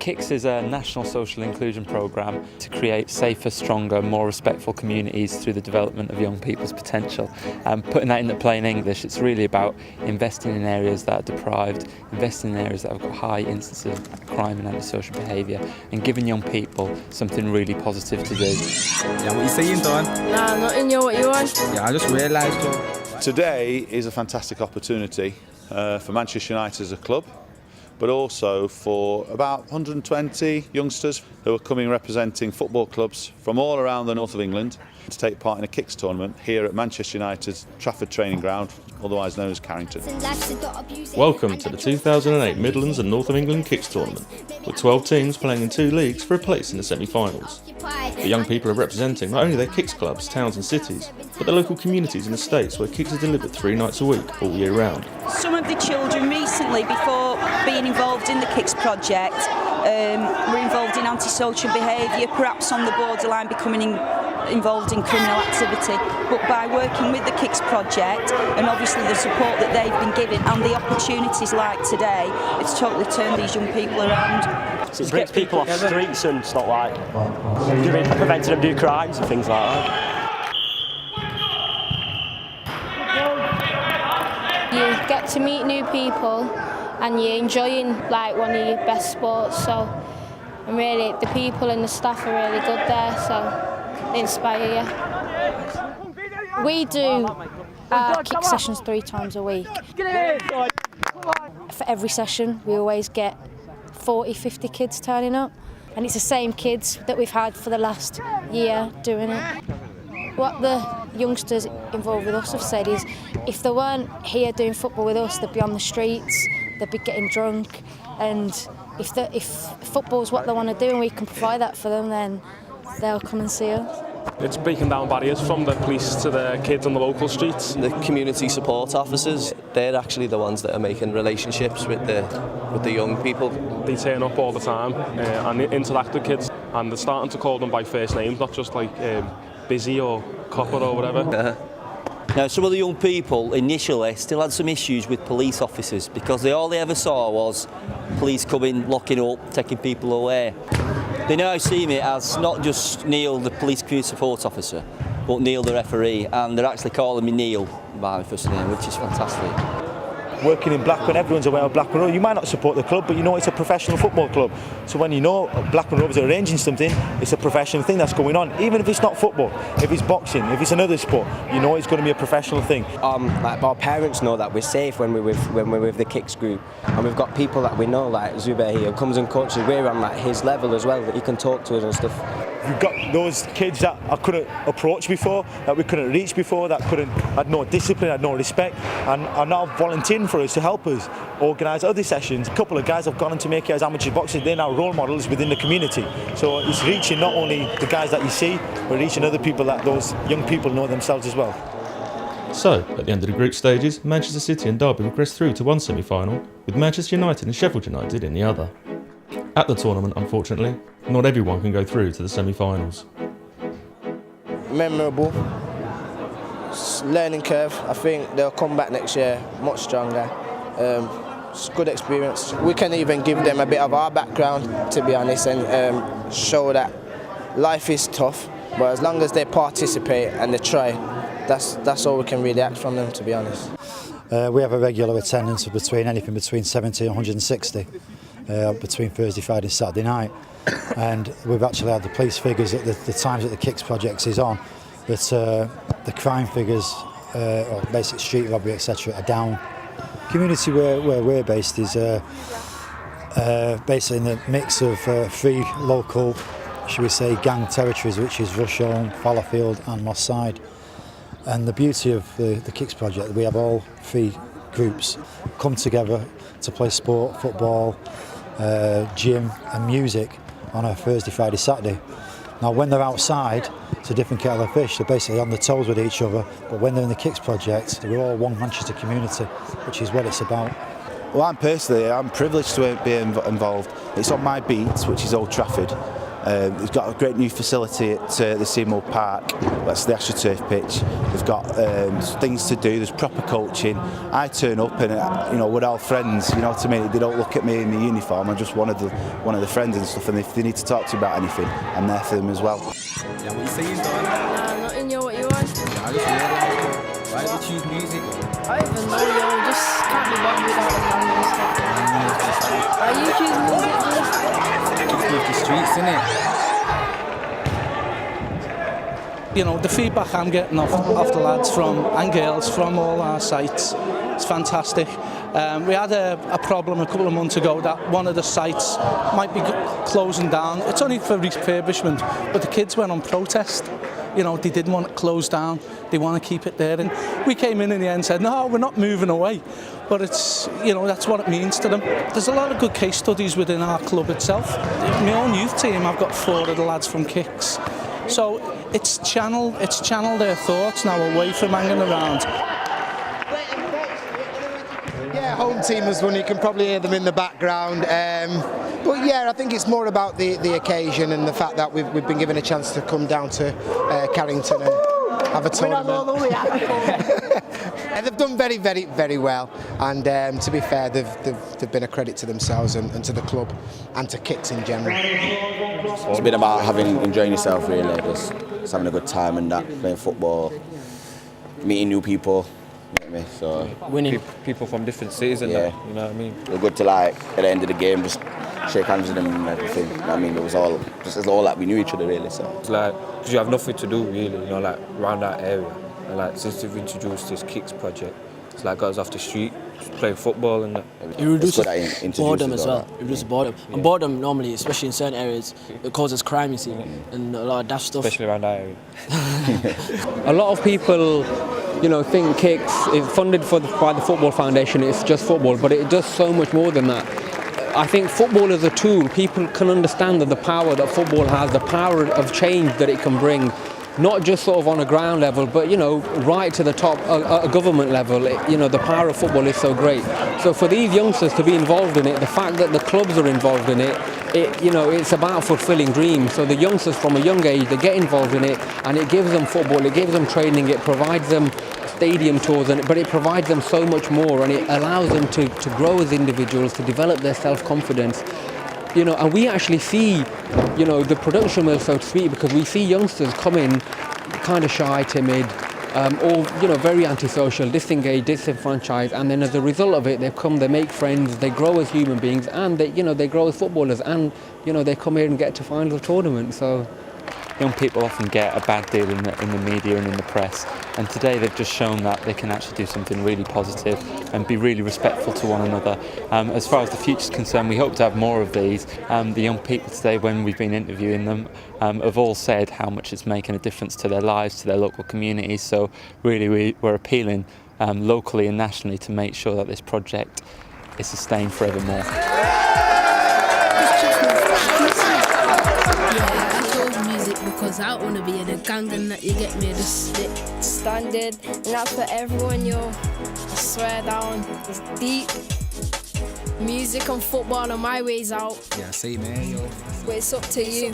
Kickz is a national social inclusion programme to create safer, stronger, more respectful communities through the development of young people's potential. Putting that into plain English, it's really about investing in areas that are deprived, investing in areas that have got high instances of crime and antisocial behaviour, and giving young people something really positive to do. Yeah, what you saying, Don? Nah, nothing, you what you want? Yeah, I just realised, John. Today is a fantastic opportunity for Manchester United as a club, but also for about 120 youngsters who are coming representing football clubs from all around the north of England to take part in a Kickz tournament here at Manchester United's Trafford training ground, otherwise known as Carrington. Welcome to the 2008 Midlands and North of England Kickz tournament, with 12 teams playing in 2 leagues for a place in the semi-finals. The young people are representing not only their Kickz clubs, towns and cities, but the local communities in the states where Kickz are delivered 3 nights a week, all year round. Some of the children recently, before being involved in the Kickz project, were involved in antisocial behaviour, perhaps on the borderline becoming involved in criminal activity. But by working with the Kickz project, and obviously the support that they've been given and the opportunities like today, it's totally turned these young people around. So it brings people off the streets and it's not like preventing them do crimes and things like that. You get to meet new people and you're enjoying like one of your best sports, and really the people and the staff are really good there, so they inspire you. We do our Kickz sessions 3 times a week. For every session we always get 40-50 kids turning up, and it's the same kids that we've had for the last year doing it. What the youngsters involved with us have said is if they weren't here doing football with us, they'd be on the streets, they'd be getting drunk, and if football's what they want to do and we can provide that for them, then they'll come and see us. It's breaking down barriers from the police to the kids on the local streets. The community support officers, they're actually the ones that are making relationships with the young people. They turn up all the time and interact with kids, and they're starting to call them by first names, not just like Busy or Copper or whatever. Now, some of the young people initially still had some issues with police officers because all they ever saw was police coming, locking up, taking people away. They now see me as not just Neil, the police community support officer, but Neil, the referee, and they're actually calling me Neil by my first name, which is fantastic. Working in Blackburn, everyone's aware of Blackburn Rovers. You might not support the club, but you know it's a professional football club. So when you know Blackburn Rovers are arranging something, it's a professional thing that's going on. Even if it's not football, if it's boxing, if it's another sport, you know it's going to be a professional thing. Like our parents know that we're safe when we're with the Kickz group, and we've got people that we know, like Zubair here, comes and coaches. We're on like his level as well, that he can talk to us and stuff. We've got those kids that I couldn't approach before, that we couldn't reach before, that had no discipline, had no respect, and are now volunteering for us to help us organise other sessions. A couple of guys have gone on to make it as amateur boxers. They're now role models within the community. So it's reaching not only the guys that you see, but reaching other people that those young people know themselves as well. So, at the end of the group stages, Manchester City and Derby progressed through to one semi-final, with Manchester United and Sheffield United in the other. At the tournament, unfortunately, not everyone can go through to the semi-finals. Memorable, learning curve. I think they'll come back next year much stronger. It's a good experience. We can even give them a bit of our background, to be honest, and show that life is tough, but as long as they participate and they try, that's all we can really ask from them, to be honest. We have a regular attendance of anything between 70 and 160 between Thursday, Friday and Saturday night, and we've actually had the police figures at the times that the Kickz project is on, that the crime figures, or basic street robbery, etc., are down. The community where we're based is basically in the mix of 3 local, should we say, gang territories, which is Rusholme, Fallowfield and Moss Side. And the beauty of the Kickz project, we have all 3 groups come together to play sport, football, gym and music on a Thursday, Friday, Saturday. Now when they're outside, it's a different kettle of fish. They're basically on the toes with each other, but when they're in the Kickz project, we're all one Manchester community, which is what it's about. Well, I'm privileged to be involved. It's on my beat, which is Old Trafford, They've got a great new facility at the Seymour Park. That's the AstroTurf pitch. They've got things to do. There's proper coaching. I turn up and we're all friends. You know what I mean? They don't look at me in the uniform. I'm just one of the friends and stuff. And if they need to talk to you about anything, I'm there for them as well. Yeah, what you saying, Don? Nothing, yo, what you want? Yeah, I just realised, why did you choose music? I don't know, yo, just can't be bothered without the band and stuff. Why you choose music, just? With the streets, innit? You know, the feedback I'm getting off the lads and girls from all our sites, it's fantastic. We had a problem a couple of months ago that one of the sites might be closing down. It's only for refurbishment, but the kids went on protest. You know, they didn't want it closed down. They want to keep it there. And we came in the end and said, no, we're not moving away. But it's, that's what it means to them. There's a lot of good case studies within our club itself. My own youth team, I've got 4 of the lads from Kickz. So it's channeled their thoughts now away from hanging around. Yeah, home team has won. You can probably hear them in the background. But yeah, I think it's more about the occasion and the fact that we've been given a chance to come down to Carrington and have a tournament. They've done very, very, very well, and to be fair, they've been a credit to themselves and to the club and to Kickz in general. It's been about enjoying yourself, really, just having a good time and that, playing football, meeting new people. You know what I mean? So winning people from different cities and that, you know what I mean? It was good to at the end of the game just shake hands with them and everything. You know what I mean? It was all like we knew each other really. So it's like because you have nothing to do really, around that area. And since they've introduced this Kickz project, it's got us off the street, just playing football and that. It reduces boredom as well. It reduces boredom. And boredom normally, especially in certain areas, it causes crime, you see, and a lot of daft stuff. Especially around that area. A lot of people, think Kickz is funded by the Football Foundation. It's just football, but it does so much more than that. I think football is a tool. People can understand the power that football has, the power of change that it can bring. Not just sort of on a ground level, but right to the top, a government level. The power of football is so great. So for these youngsters to be involved in it, the fact that the clubs are involved in it, it's about fulfilling dreams. So the youngsters from a young age, they get involved in it, and it gives them football, it gives them training, it provides them stadium tours, but it provides them so much more, and it allows them to grow as individuals, to develop their self-confidence. And we actually see, the production mill, so to speak, because we see youngsters come in kind of shy, timid, or, very antisocial, disengaged, disenfranchised, and then as a result of it, they make friends, they grow as human beings, and they grow as footballers, and, they come here and get to final tournament, so. Young people often get a bad deal in the media and in the press, and today they've just shown that they can actually do something really positive and be really respectful to one another. As far as the future is concerned, we hope to have more of these. The young people today, when we've been interviewing them, have all said how much it's making a difference to their lives, to their local communities, so really we're appealing locally and nationally to make sure that this project is sustained forevermore. Because I want to be in a gang and that, you get me, just standard, and that's for everyone, yo. I swear down, it's deep. Music and football are my ways out. Yeah, say man, yo. But it's up to you.